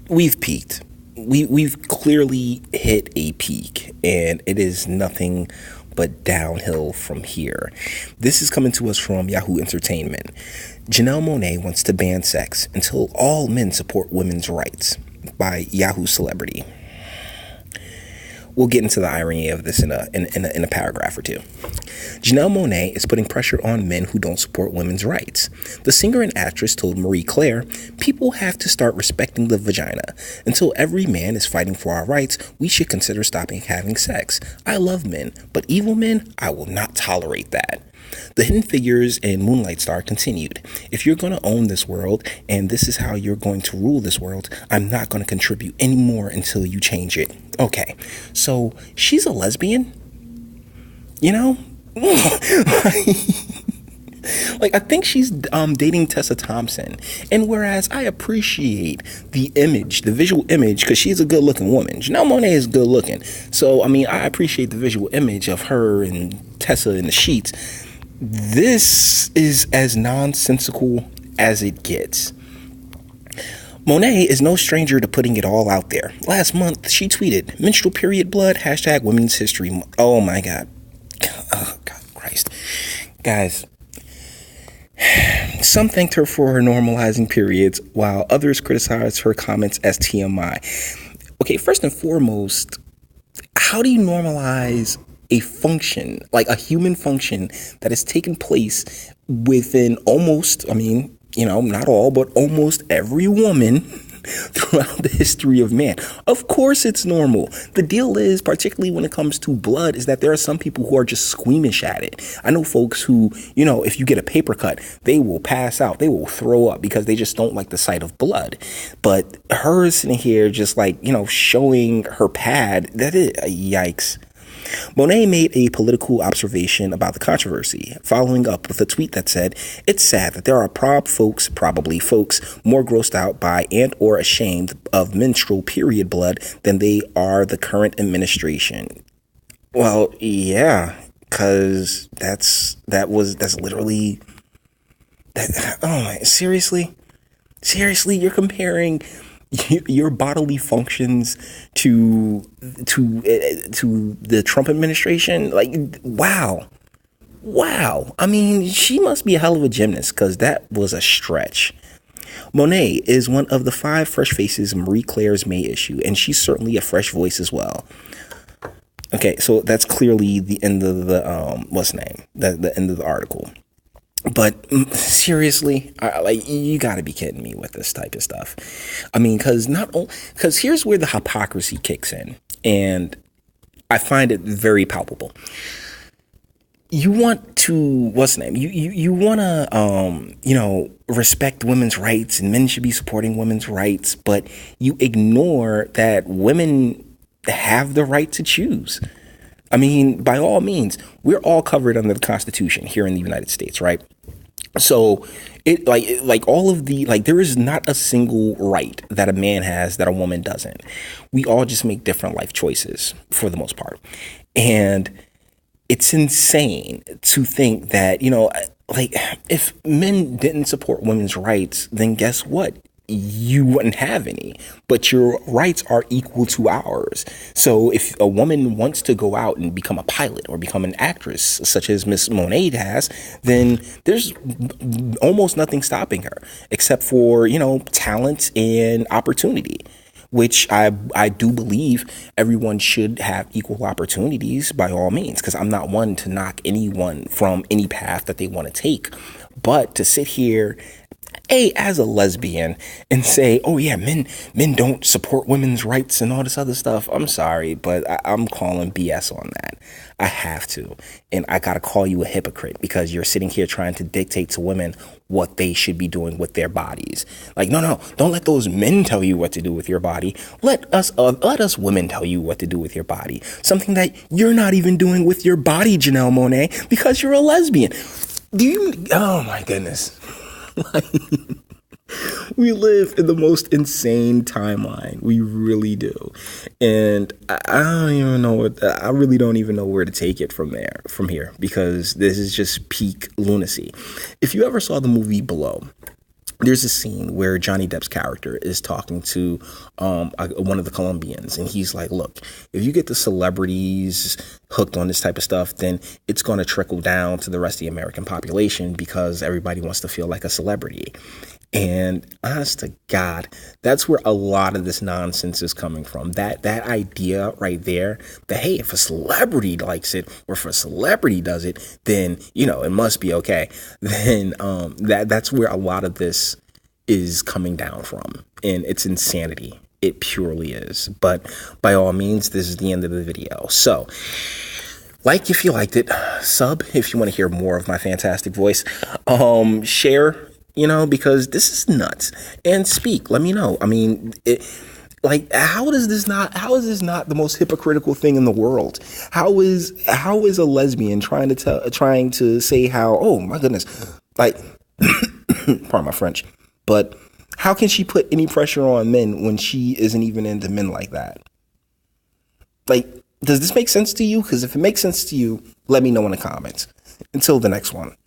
we've peaked. We've clearly hit a peak, and it is nothing but downhill from here. This is coming to us from Yahoo Entertainment. Janelle Monàe wants to ban sex until all men support women's rights, by Yahoo Celebrity. We'll get into the irony of this in a paragraph or two. Janelle Monàe is putting pressure on men who don't support women's rights. The singer and actress told Marie Claire, "People have to start respecting the vagina. Until every man is fighting for our rights, we should consider stopping having sex. I love men, but evil men, I will not tolerate that." The Hidden Figures and Moonlight Star continued. "If you're going to own this world and this is how you're going to rule this world, I'm not going to contribute anymore until you change it." Okay, so she's a lesbian? You know? Like, I think she's dating Tessa Thompson. And whereas I appreciate the image, the visual image, because she's a good-looking woman. Janelle Monàe is good-looking. So, I mean, I appreciate the visual image of her and Tessa in the sheets. This is as nonsensical as it gets. Monàe is no stranger to putting it all out there. Last month, she tweeted, "Menstrual period blood, hashtag Women's History Month." Oh my God. Oh, God Christ. Guys, some thanked her for her normalizing periods, while others criticized her comments as TMI. Okay, first and foremost, how do you normalize a function, like a human function that has taken place within almost, not all, but almost every woman throughout the history of man? Of course it's normal. The deal is, particularly when it comes to blood, is that there are some people who are just squeamish at it. I know folks who, if you get a paper cut, they will pass out, they will throw up because they just don't like the sight of blood. But her sitting here just showing her pad, that is, yikes. Monàe made a political observation about the controversy, following up with a tweet that said, "It's sad that there are probably folks more grossed out by and or ashamed of menstrual period blood than they are the current administration." Well, yeah, because that's literally that. Oh my, seriously, you're comparing your bodily functions to the Trump administration? Like, wow. I mean, she must be a hell of a gymnast, because that was a stretch. Monàe is one of the 5 fresh faces Marie Claire's May issue, and she's certainly a fresh voice as well. Okay, so that's clearly the end of the the end of the article. But seriously, you got to be kidding me with this type of stuff. I mean, because here's where the hypocrisy kicks in, and I find it very palpable. You want to You want to respect women's rights, and men should be supporting women's rights, but you ignore that women have the right to choose. I mean, by all means, we're all covered under the Constitution here in the United States, right? So there is not a single right that a man has that a woman doesn't. We all just make different life choices for the most part. And it's insane to think that, if men didn't support women's rights, then guess what? You wouldn't have any, but your rights are equal to ours. So if a woman wants to go out and become a pilot or become an actress, such as Miss Monàe has, then there's almost nothing stopping her except for, talent and opportunity, which I do believe everyone should have equal opportunities by all means, because I'm not one to knock anyone from any path that they want to take. But to sit here as a lesbian and say, "Oh yeah, men don't support women's rights and all this other stuff," I'm sorry, but I'm calling BS on that. I have to. And I gotta call you a hypocrite, because you're sitting here trying to dictate to women what they should be doing with their bodies. Like, no, don't let those men tell you what to do with your body. Let us women tell you what to do with your body. Something that you're not even doing with your body, Janelle Monàe, because you're a lesbian. Oh my goodness. We live in the most insane timeline. We really do. And I really don't even know where to take it from here, because this is just peak lunacy. If you ever saw the movie Below, there's a scene where Johnny Depp's character is talking to one of the Colombians, and he's like, look, if you get the celebrities hooked on this type of stuff, then it's going to trickle down to the rest of the American population because everybody wants to feel like a celebrity. And honest to God, that's where a lot of this nonsense is coming from. That idea right there that, hey, if a celebrity likes it or if a celebrity does it, then, it must be okay. Then that's where a lot of this is coming down from. And it's insanity. It purely is. But by all means, this is the end of the video. So, like if you liked it, sub if you want to hear more of my fantastic voice, share, because this is nuts, and speak, let me know. I mean, how is this not the most hypocritical thing in the world? How is a lesbian trying to say how, oh my goodness, like, pardon my French, but how can she put any pressure on men when she isn't even into men like that? Like, does this make sense to you? Because if it makes sense to you, let me know in the comments. Until the next one.